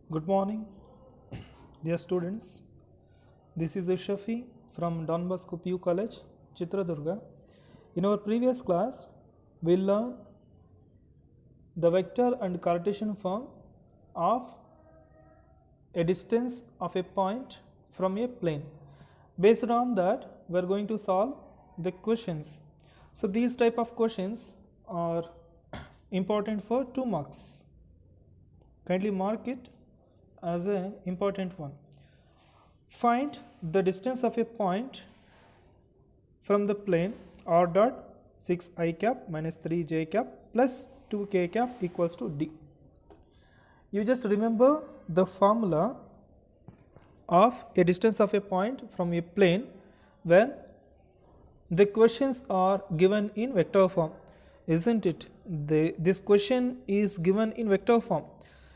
Good morning, dear students. This is Shafi from Don Bosco PU College, Chitradurga. In our previous class, we learned the vector and Cartesian form of a distance of a point from a plane. Based on that, we are going to solve the questions. So these type of questions are important for 2 marks. Kindly mark it as an important one. Find the distance of a point from the plane r dot 6I cap minus 3j cap plus 2k cap equals to d. You just remember the formula of a distance of a point from a plane when the questions are given in vector form, isn't it? This question is given in vector form.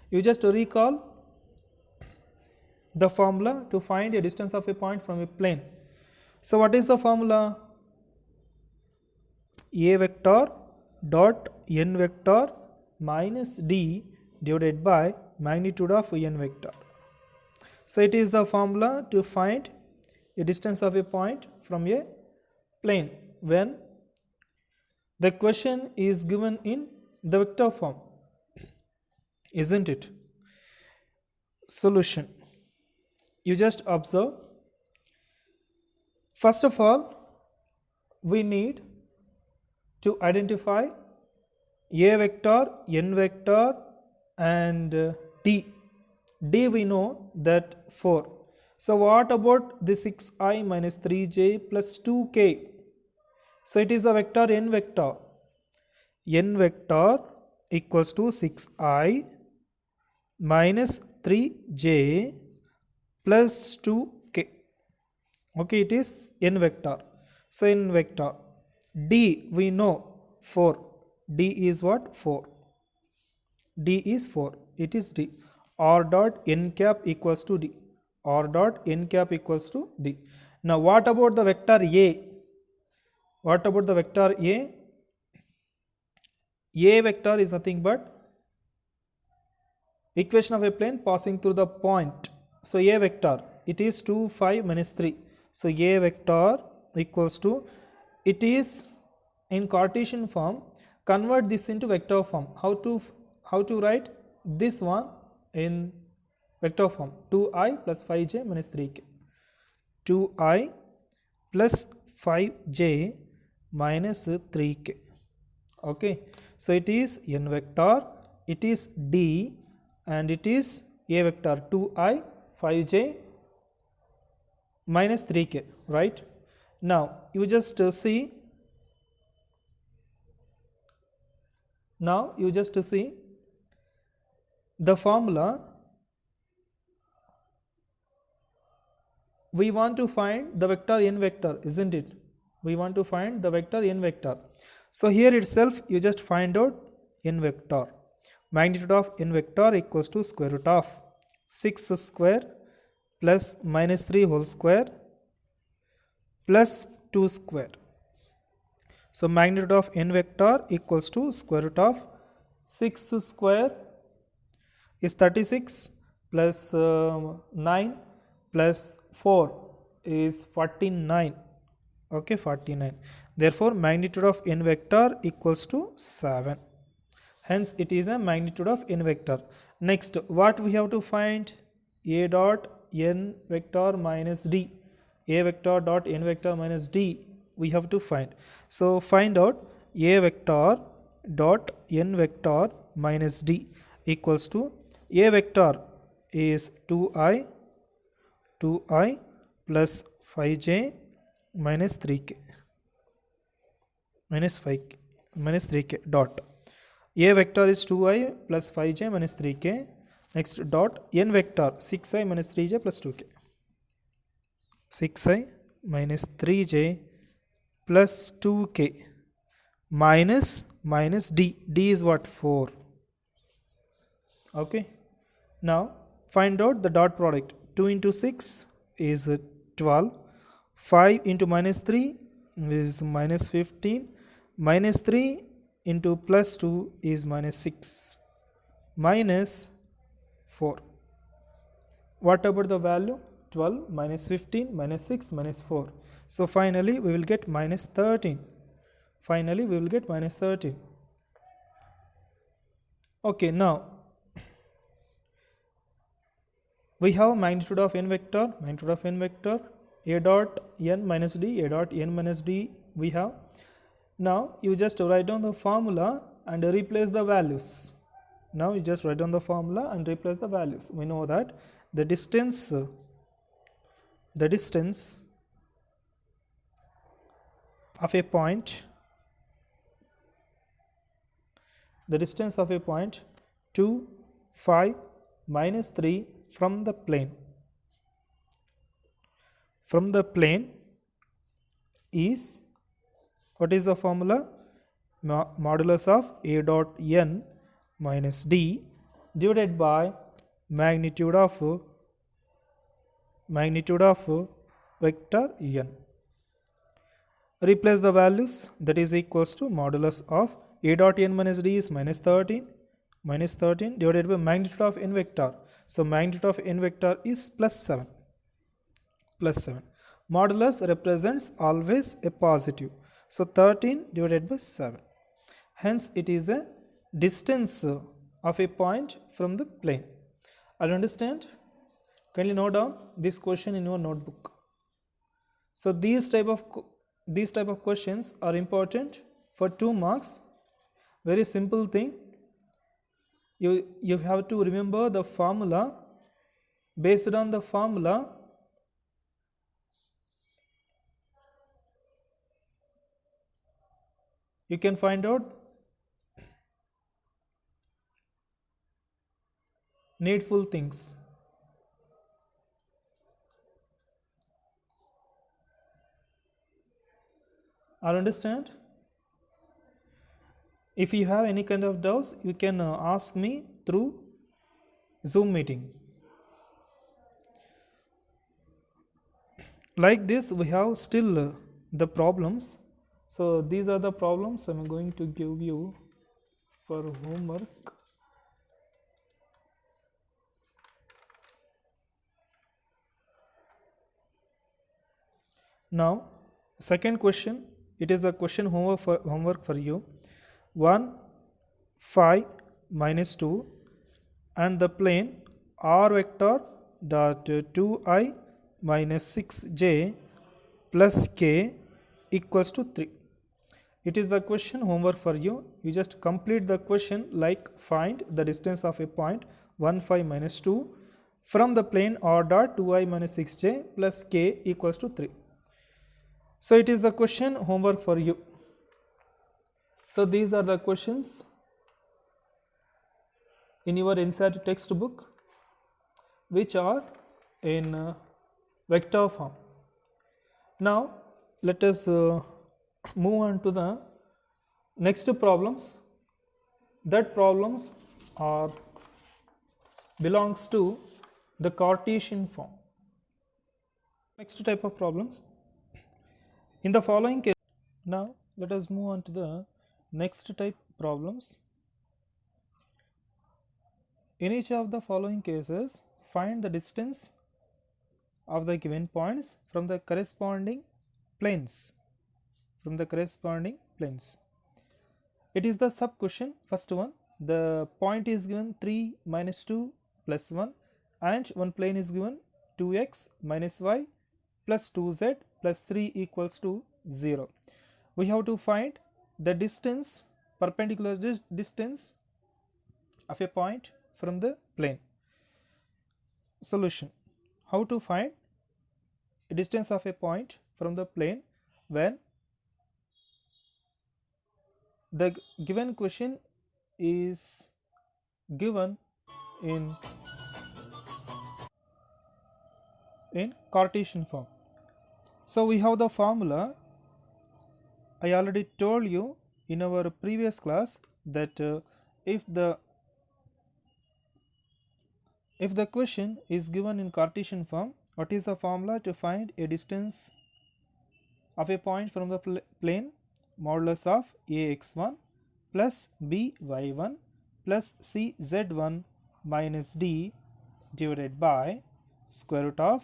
You just recall the formula to find a distance of a point from a plane. So what is the formula? A vector dot n vector minus d divided by magnitude of n vector. So it is the formula to find a distance of a point from a plane when the question is given in the vector form, isn't it? Solution. You just observe. First of all, we need to identify a vector, n vector and d. D we know that 4. So what about the 6I minus 3j plus 2k? So it is the vector n vector. N vector equals to 6I minus 3j plus 2k. Okay, it is n vector. So n vector. D we know 4. D is what? 4. D is 4. It is D. R dot n cap equals to D. R dot n cap equals to D. Now what about the vector A? What about the vector A? A vector is nothing but equation of a plane passing through the point. So A vector, it is 2, 5 minus 3. So A vector equals to, it is in Cartesian form. Convert this into vector form. How to write this one in vector form? 2I plus 5j minus 3k. 2I plus 5j minus 3k. Okay. So it is n vector, it is d and it is a vector 2I 5j minus 3k, right? Now you just see. Now you just see the formula. We want to find the vector n vector, isn't it? We want to find the vector n vector. So here itself you just find out n vector. Magnitude of n vector equals to square root of 6 square plus minus 3 whole square plus 2 square. So magnitude of n vector equals to square root of 6 square is 36 plus 9 plus 4 is 49. Okay, 49. Therefore magnitude of n vector equals to 7. Hence it is a magnitude of n vector. Next, what we have to find? A dot n vector minus d. A vector dot n vector minus d we have to find. So find out a vector dot n vector minus d equals to, a vector is 2I plus 5j minus 3k minus 5k minus 3k dot. A vector is 2I plus 5j minus 3k. Next dot n vector 6I minus 3j plus 2k. 6I minus 3j plus 2k minus d. D is what? 4. Okay. Now find out the dot product. 2 into 6 is 12. 5 into minus 3 is minus 15. Minus 3 into plus 2 is minus 6. Minus 4. What about the value? 12 minus 15 minus 6 minus 4. So finally we will get minus 13. Finally we will get minus 13. Okay, now we have magnitude of n vector, a dot n minus d, a dot n minus d we have. Now you just write down the formula and replace the values. Now you just write down the formula and replace the values. We know that the distance of a point, 2, 5, minus 3 from the plane is, what is the formula? Modulus of a dot n minus d divided by magnitude of vector n. Replace the values, that is equals to modulus of a dot n minus d is minus 13 divided by magnitude of n vector. So magnitude of n vector is plus 7. Modulus represents always a positive. So 13 divided by 7. Hence it is a distance of a point from the plane. Are you understand? Kindly note down this question in your notebook. So these type of questions are important for 2 marks. Very simple thing. You have to remember the formula. Based on the formula, you can find out needful things. Are you understand? If you have any kind of doubts, you can ask me through Zoom meeting. Like this, we have still the problems. So these are the problems I am going to give you for homework. Now, second question, it is the question homework for you. 1, 5, minus 2 and the plane r vector dot 2i minus 6j plus k equals to 3. It is the question homework for you. You just complete the question like find the distance of a point 1, 5, minus 2 from the plane r dot 2i minus 6j plus k equals to 3. So it is the question homework for you. So these are the questions in your NCERT textbook which are in vector form. Now let us move on to the next problems. That problems belongs to the Cartesian form. Next type of problems. In the following case, now let us move on to the next type problems. In each of the following cases, find the distance of the given points from the corresponding planes. It is the sub question. First one, the point is given 3 minus 2 plus 1 and one plane is given 2x minus y plus 2z plus 3 equals to 0. We have to find the distance, perpendicular distance of a point from the plane. Solution: how to find a distance of a point from the plane when the given question is given in Cartesian form. So we have the formula. I already told you in our previous class that if the question is given in Cartesian form, what is the formula to find a distance of a point from the plane? Modulus of ax1 plus by1 plus cz1 minus d divided by square root of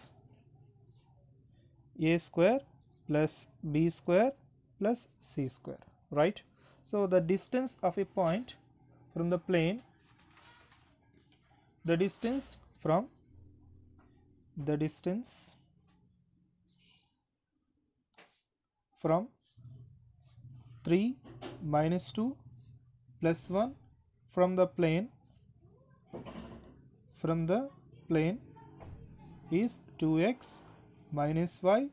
a square plus b square plus c square, right? So the distance of a point from the plane, the distance from 3 minus 2 plus 1 from the plane is 2x minus y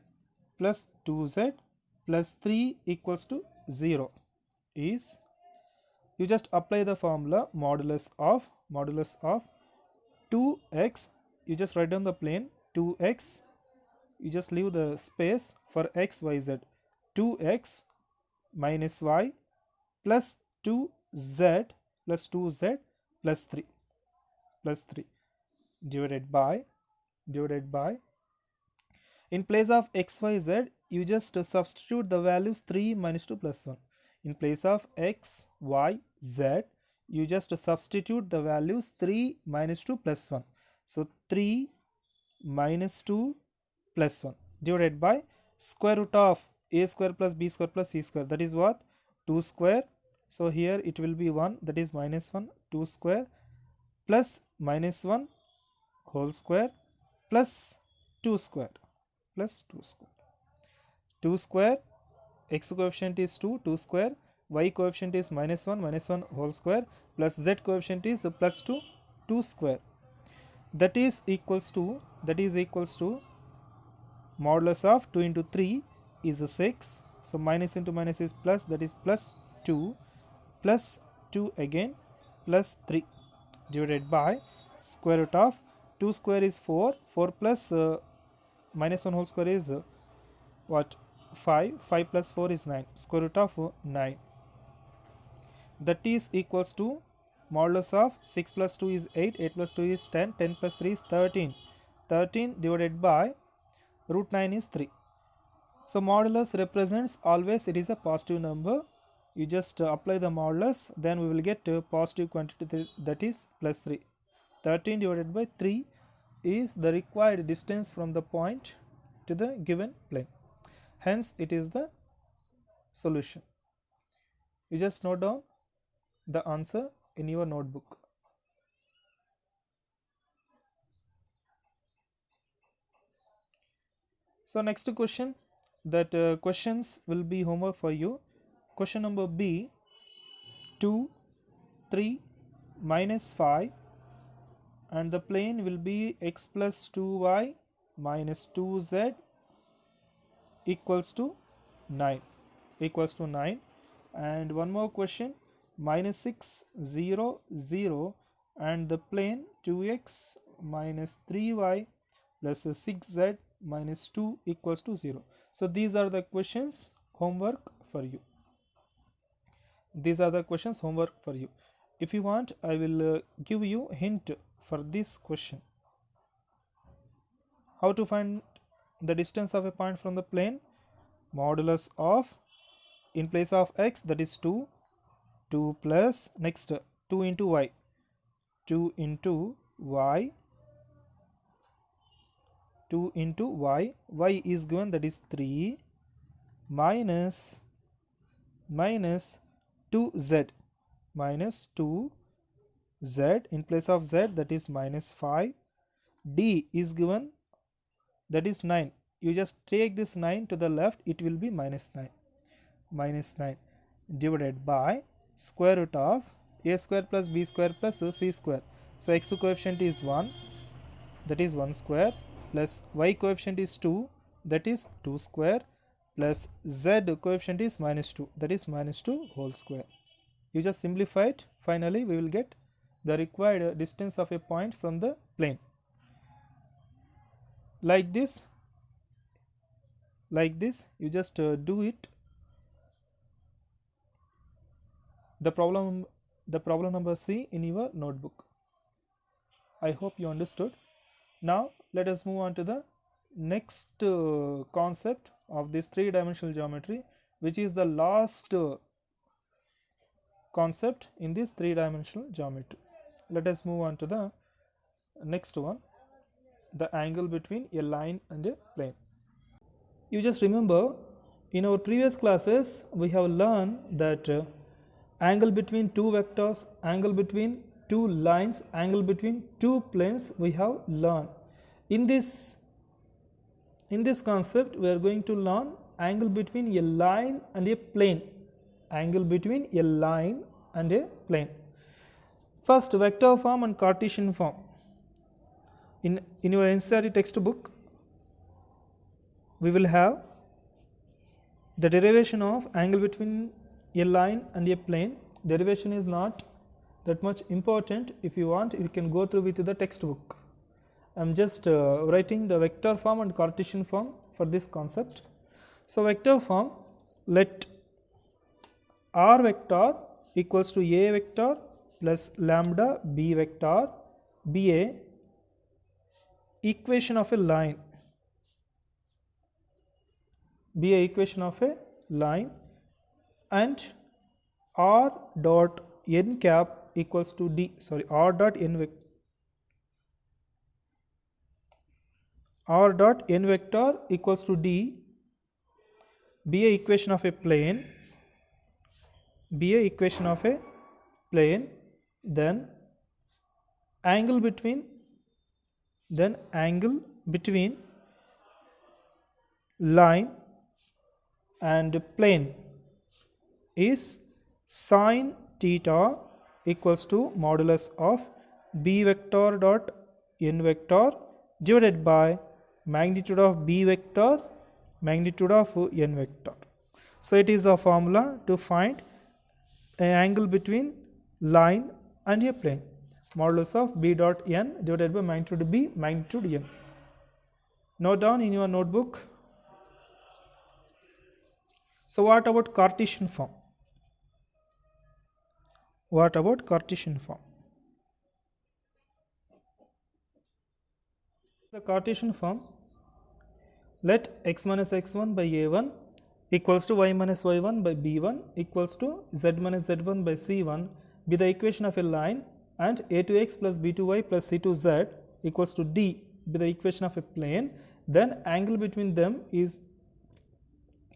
plus 2z plus 3 equals to 0 is, you just apply the formula modulus of 2x, you just write down the plane 2x, you just leave the space for x, y, z, 2x minus y plus 2z plus 2z plus 3 divided by in place of x, y, z, you just substitute the values 3 minus 2 plus 1. In place of x, y, z, you just substitute the values 3 minus 2 plus 1. So 3 minus 2 plus 1 divided by square root of a square plus b square plus c square, that is what? 2 square. So here it will be 1, that is minus 1, 2 square plus minus 1 whole square plus 2 square plus 2 square. 2 square, x coefficient is 2, 2 square, y coefficient is minus 1 whole square plus z coefficient is plus 2, 2 square. That is equals to modulus of 2 into 3 is 6. So minus into minus is plus, that is plus 2 again plus 3 divided by square root of 2 square is 4 plus minus 1 whole square is what? 5 plus 4 is 9, square root of 9, that is equals to modulus of 6 plus 2 is 8, 8 plus 2 is 10, 10 plus 3 is 13, 13 divided by root 9 is 3. So modulus represents always it is a positive number. You just apply the modulus, then we will get a positive quantity, that is plus 3. 13 divided by 3 is the required distance from the point to the given plane. Hence it is the solution. You just note down the answer in your notebook. So next question, that questions will be homework for you. Question number B, 2, 3 minus 5 and the plane will be x plus 2y minus 2z equals to 9 and one more question, minus 6, 0, 0 and the plane 2x minus 3y plus 6z minus 2 equals to 0. So these are the questions homework for you. If you want, I will give you hint for this question. How to find the distance of a point from the plane? Modulus of, in place of x, that is 2 plus next 2 into y, y is given, that is 3 minus 2z in place of z, that is minus 5, d is given, that is 9. You just take this 9 to the left, it will be minus 9 divided by square root of a square plus b square plus c square. So x coefficient is 1, that is 1 square plus y coefficient is 2, that is 2 square plus z coefficient is minus 2, that is minus 2 whole square. You just simplify it. Finally we will get the required distance of a point from the plane. Like this you just do it. The problem number C in your notebook. I hope you understood. Now let us move on to the next concept of this three-dimensional geometry, which is the last concept in this three-dimensional geometry. Let us move on to the next one. the angle between a line and a plane. You just remember, in our previous classes we have learned that angle between two vectors, angle between two lines, angle between two planes we have learned. In this concept we are going to learn angle between a line and a plane. Angle between a line and a plane. First, vector form and Cartesian form. In your NCERT textbook, we will have the derivation of angle between a line and a plane. Derivation is not that much important. If you want, you can go through with the textbook. I am just writing the vector form and Cartesian form for this concept. So, vector form, let r vector equals to a vector plus lambda b vector be a equation of a line, and r dot n cap equals to d, r dot n vector equals to d be a equation of a plane, then angle between line and plane is sin theta equals to modulus of b vector dot n vector divided by magnitude of b vector, magnitude of n vector. So, it is the formula to find an angle between line and a plane, modulus of b dot n divided by magnitude b, magnitude n. Note down in your notebook. So, what about Cartesian form? The Cartesian form, let x minus x1 by a1 equals to y minus y1 by b1 equals to z minus z1 by c1 be the equation of a line, and a2x plus b2y plus c2z equals to d be the equation of a plane. Then angle between them is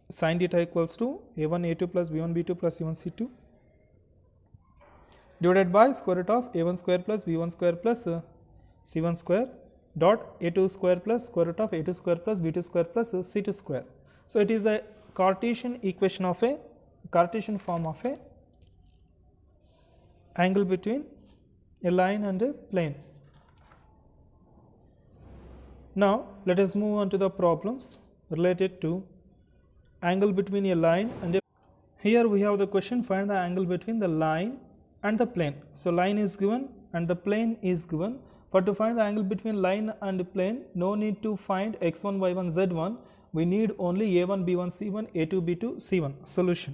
sin theta equals to a1 a2 plus b1 b2 plus c1 c2 divided by square root of a1 square plus b1 square plus c1 square dot a2 square plus square root of a2 square plus b2 square plus c2 square. So, it is a Cartesian equation of a Cartesian form of a angle between a line and a plane. Now, let us move on to the problems related to angle between a line and a. Here we have the question, find the angle between the line and the plane. So, line is given and the plane is given. For to find the angle between line and plane, no need to find x1, y1, z1. We need only a1, b1, c1, a2, b2, c1. Solution.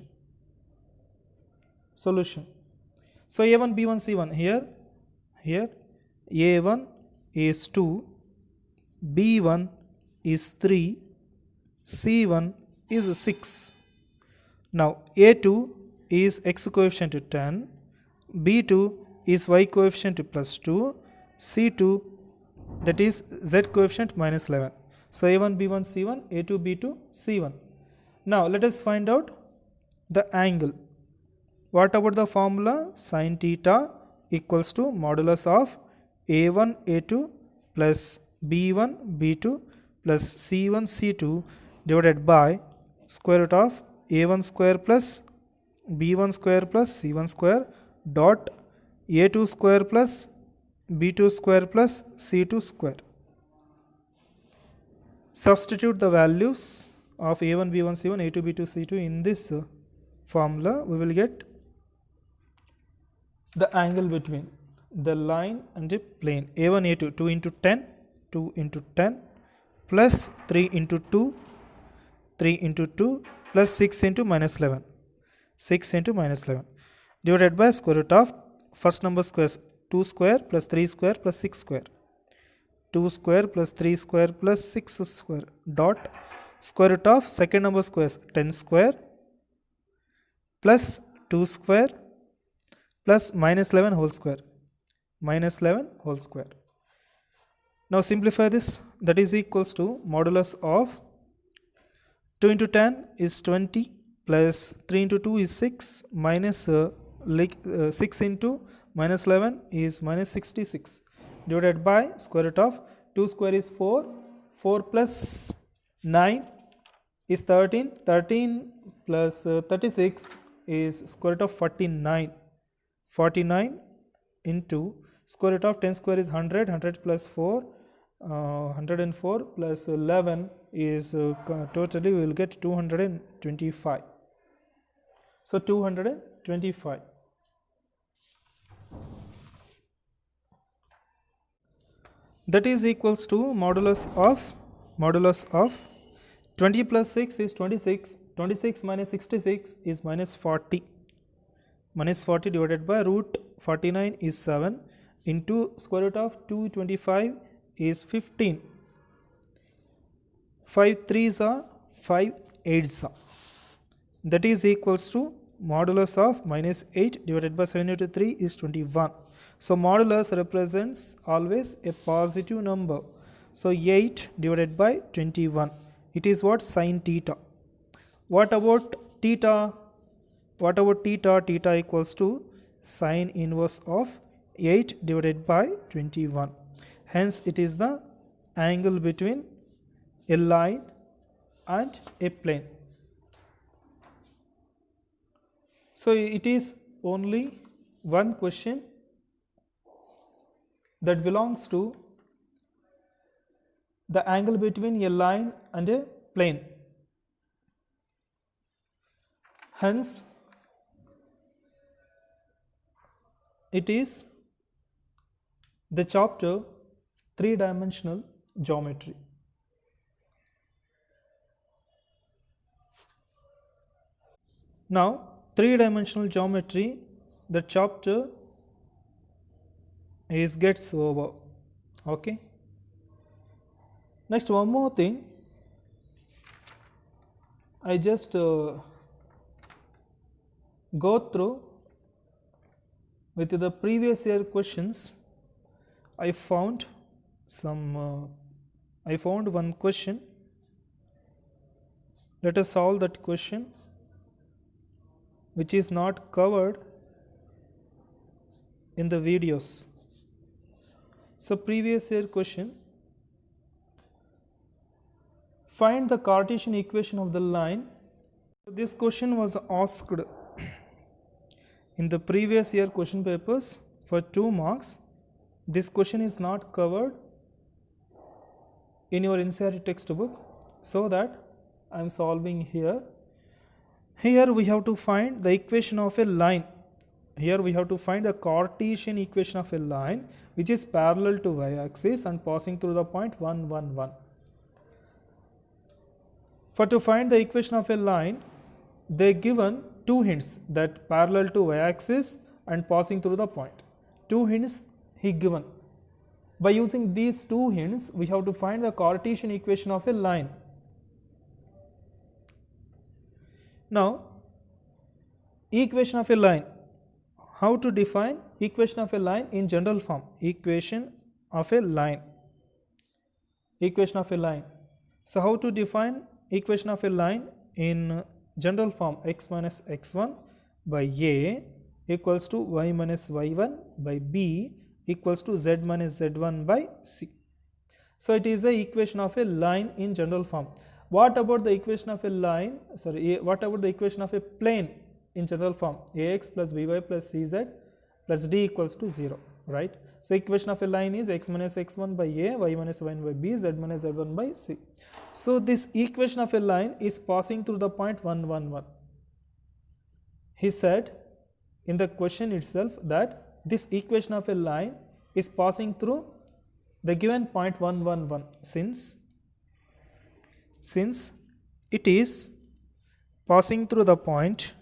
So, a1, b1, c1 here a1 is 2, b1 is 3, c1 is 6. Now, a2 is x coefficient 10, b2 is y coefficient plus 2, c2 that is z coefficient minus 11. So, a1, b1, c1, a2, b2, c1. Now, let us find out the angle. What about the formula? Sin theta equals to modulus of a1, a2 plus b1, b2 plus c1, c2 divided by square root of a1 square plus b1 square plus c1 square dot a2 square plus b2 square plus c2 square. Substitute the values of a1, b1, c1, a2, b2, c2 in this formula. We will get the angle between the line and the plane. a1, a2, 2 into 10, 2 into 10 plus 3 into 2, 3 into 2 plus 6 into minus 11, 6 into minus 11 divided by square root of first number squares, 2 square plus 3 square plus 6 square, 2 square plus 3 square plus 6 square dot square root of second number squares, 10 square plus 2 square plus minus 11 whole square, minus 11 whole square. Now simplify this. That is equals to modulus of 2 into 10 is 20 plus 3 into 2 is 6 minus 6 into minus 11 is minus 66 divided by square root of 2 square is 4, 4 plus 9 is 13, 13 plus 36 is square root of 49, 49 into square root of 10 square is 100, 100 plus 4, 104 plus 11 is totally we will get 225. So 225. That is equals to modulus of 20 plus 6 is 26, 26 minus 66 is minus 40, minus 40 divided by root 49 is 7 into square root of 225 is 15, 5 3s are 5 8s are, that is equals to modulus of minus 8 divided by 7 into 3 is 21. So modulus represents always a positive number. So 8 divided by 21, it is what? Sin theta. What about theta? What about theta? Theta equals to sin inverse of 8 divided by 21. Hence it is the angle between a line and a plane. So it is only one question that belongs to the angle between a line and a plane. Hence it is the chapter three-dimensional geometry. Now three-dimensional geometry, the chapter is gets over. Okay. Next, one more thing. I just go through with the previous year questions. I found one question. Let us solve that question, which is not covered in the videos. So previous year question, find the Cartesian equation of the line. This question was asked in the previous year question papers for 2 marks. This question is not covered in your NCERT textbook, so that I am solving here. Here we have to find the equation of a line. Here we have to find the Cartesian equation of a line which is parallel to y-axis and passing through the point 1 1 1. For to find the equation of a line, they given 2 hints, that parallel to y-axis and passing through the point. 2 hints he given. By using these 2 hints, we have to find the Cartesian equation of a line. Now, equation of a line. How to define equation of a line in general form? Equation of a line. Equation of a line. So how to define equation of a line in general form? X minus x1 by a equals to y minus y1 by b equals to z minus z1 by c. So it is the equation of a line in general form. What about the equation of a line? What about the equation of a plane in general form? Ax plus by plus cz plus d equals to 0, right? So equation of a line is x minus x1 by a, y minus y1 by b, z minus z1 by c. So this equation of a line is passing through the point 1 1 1. He said in the question itself that this equation of a line is passing through the given point 1 1 1. Since it is passing through the point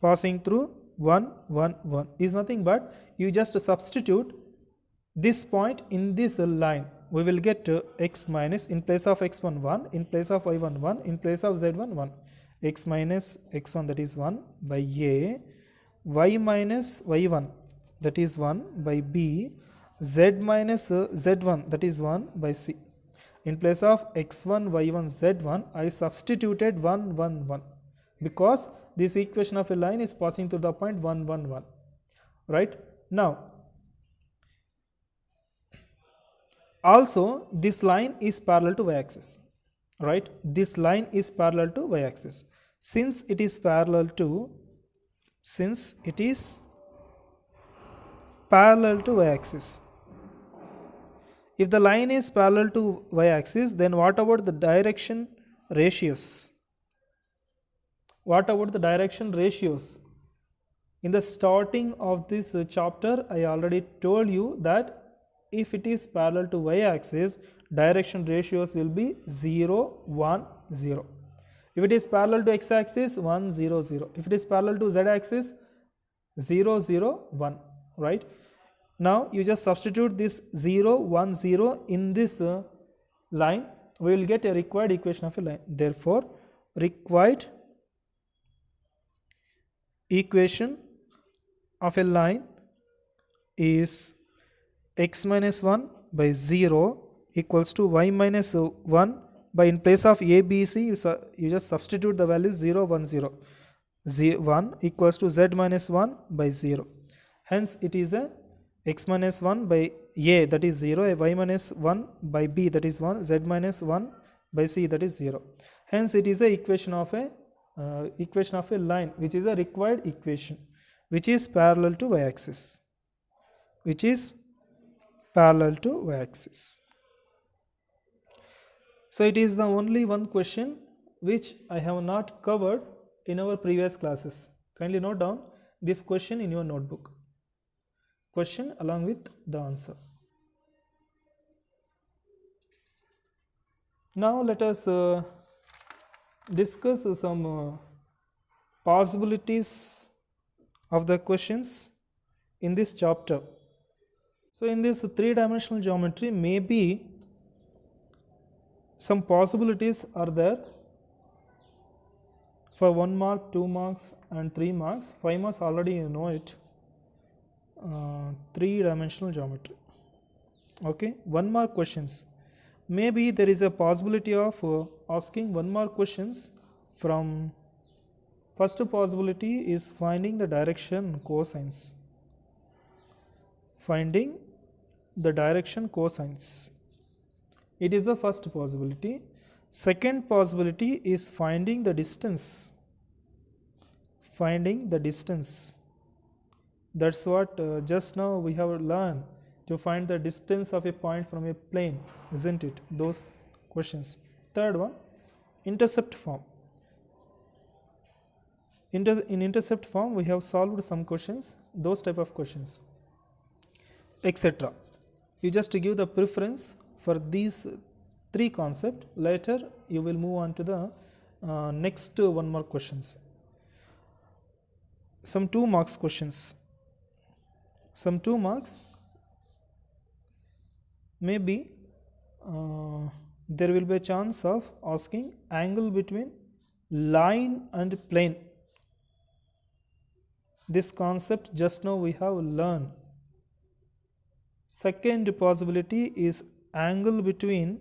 passing through 1 1 1 is nothing but you just substitute this point in this line. We will get x minus, in place of x1 1, in place of y1 1, in place of z1 1, x minus x1, that is 1 by a, y minus y1 that is 1 by B, Z minus Z1 that is 1 by C. In place of x1, y1, z1, I substituted 1, 1, 1 because this equation of a line is passing through the point 1, 1, 1. Right? Now, also this line is parallel to y-axis. Right? This line is parallel to y-axis. Since it is parallel to y-axis. If the line is parallel to y-axis, then what about the direction ratios? What about the direction ratios? In the starting of this chapter, I already told you that if it is parallel to y-axis, direction ratios will be 0, 1, 0. If it is parallel to x-axis, 1, 0, 0. If it is parallel to z-axis, 0, 0, 1. Right? Now you just substitute this 0, 1, 0 in this line, we will get a required equation of a line. Therefore, required equation of a line is x minus 1 by 0 equals to y minus 1 by, in place of a, b, c, you just substitute the values 0, 1, 0. 1 equals to z minus 1 by 0. Hence, it is a x minus 1 by a, that is 0, a y minus 1 by b, that is 1, z minus 1 by c, that is 0. Hence, it is a equation of a line, which is a required equation, which is parallel to y-axis. So it is the only one question which I have not covered in our previous classes. Kindly note down this question in your notebook. Question along with the answer. Now let us discuss some possibilities of the questions in this chapter. So in this three-dimensional geometry, maybe some possibilities are there for 1 mark, 2 marks and 3 marks. 5 marks already you know it. Three-dimensional geometry. Okay, 1 mark questions. Maybe there is a possibility of asking 1 mark questions from, first possibility is finding the direction cosines. Finding the direction cosines. It is the first possibility. Second possibility is finding the distance. Finding the distance. That's what just now we have learned, to find the distance of a point from a plane, isn't it? Those questions. Third one, intercept form. In intercept form, we have solved some questions, those type of questions, etc. You just give the preference for these three concepts. Later, you will move on to the next 1 mark questions. Some 2 marks questions. Some 2 marks. Maybe there will be a chance of asking angle between line and plane. This concept just now we have learned. Second possibility is angle between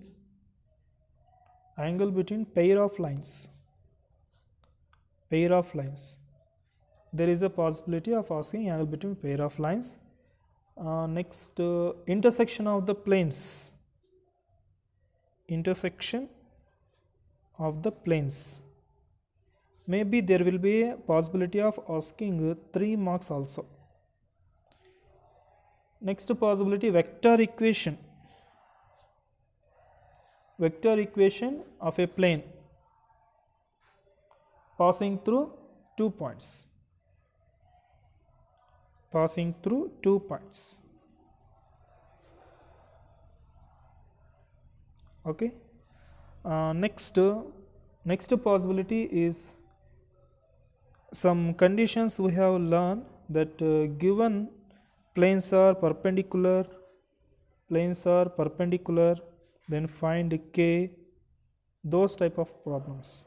pair of lines. Pair of lines. There is a possibility of asking angle between pair of lines. Next, intersection of the planes. Intersection of the planes. Maybe there will be a possibility of asking 3 marks also. Next possibility, vector equation. Vector equation of a plane passing through 2 points. Passing through 2 points. Okay. Next possibility is some conditions we have learned, that given planes are perpendicular, then find k, those type of problems.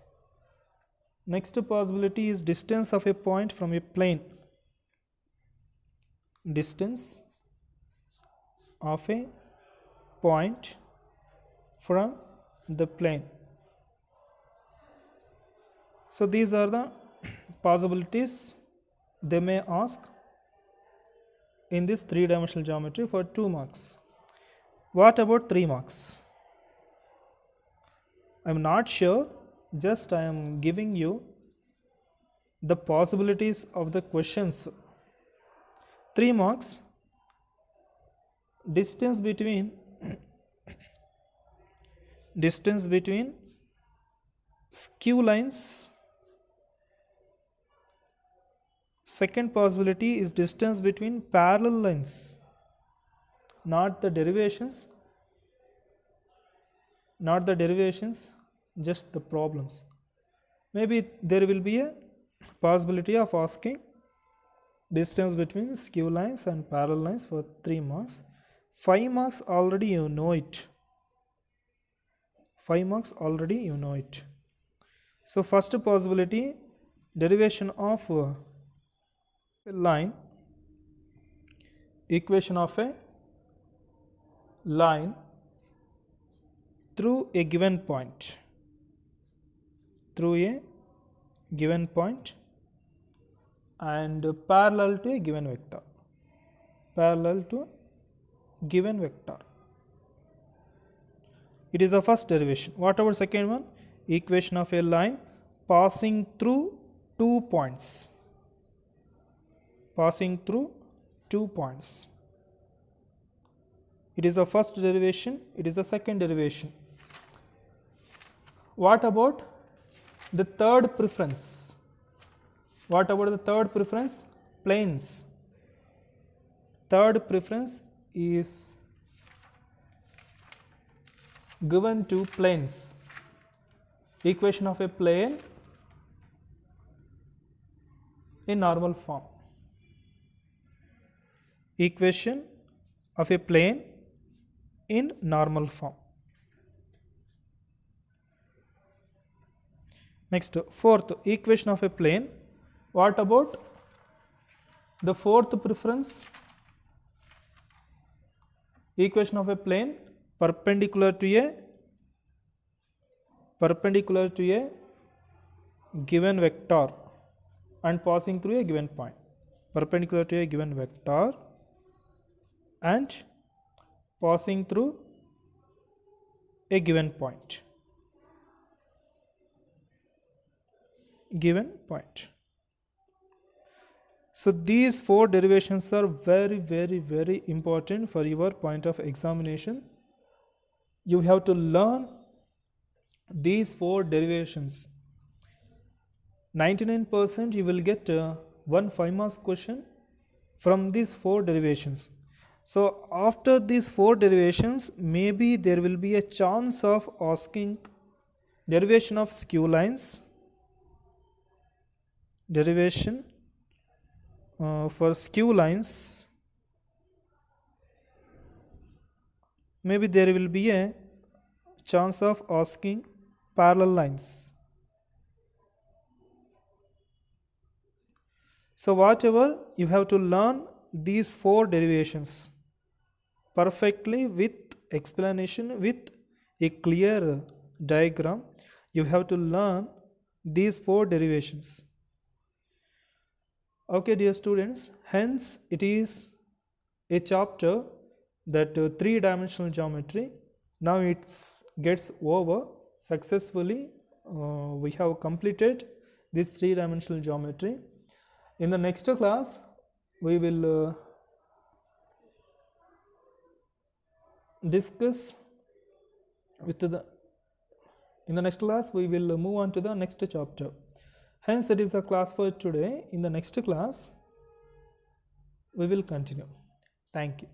Next possibility is distance of a point from a plane. distance of a point from the plane. So these are the possibilities they may ask in this 3-dimensional geometry for 2 marks. What about 3 marks? I am not sure, just I am giving you the possibilities of the questions. 3 marks, distance between skew lines. Second possibility is distance between parallel lines, not the derivations, just the problems. Maybe there will be a possibility of asking distance between skew lines and parallel lines for 3 marks. 5 marks already you know it. 5 marks already you know it. So first possibility, derivation of a line, equation of a line through a given point, and parallel to a given vector. It is the first derivation. What about second one? Equation of a line passing through 2 points. It is the first derivation. It is the second derivation. What about the third preference? Planes. Third preference is given to planes. Equation of a plane in normal form. Equation of a plane in normal form. Next, fourth, equation of a plane. What about the fourth preference? Equation of a plane perpendicular to a given vector and passing through a given point. Perpendicular to a given vector and passing through a given point. So these 4 derivations are very, very, very important for your point of examination. You have to learn these 4 derivations. 99% you will get one 5 marks question from these 4 derivations. So after these 4 derivations, maybe there will be a chance of asking derivation of skew lines, derivation for skew lines. Maybe there will be a chance of asking parallel lines. So whatever, you have to learn these 4 derivations perfectly with explanation, with a clear diagram. You have to learn these 4 derivations. Okay, dear students, hence it is a chapter that 3-dimensional geometry. Now it gets over successfully. We have completed this 3-dimensional geometry. In the next class, we will discuss in the next class we will move on to the next chapter. Hence, that is the class for today. In the next class, we will continue. Thank you.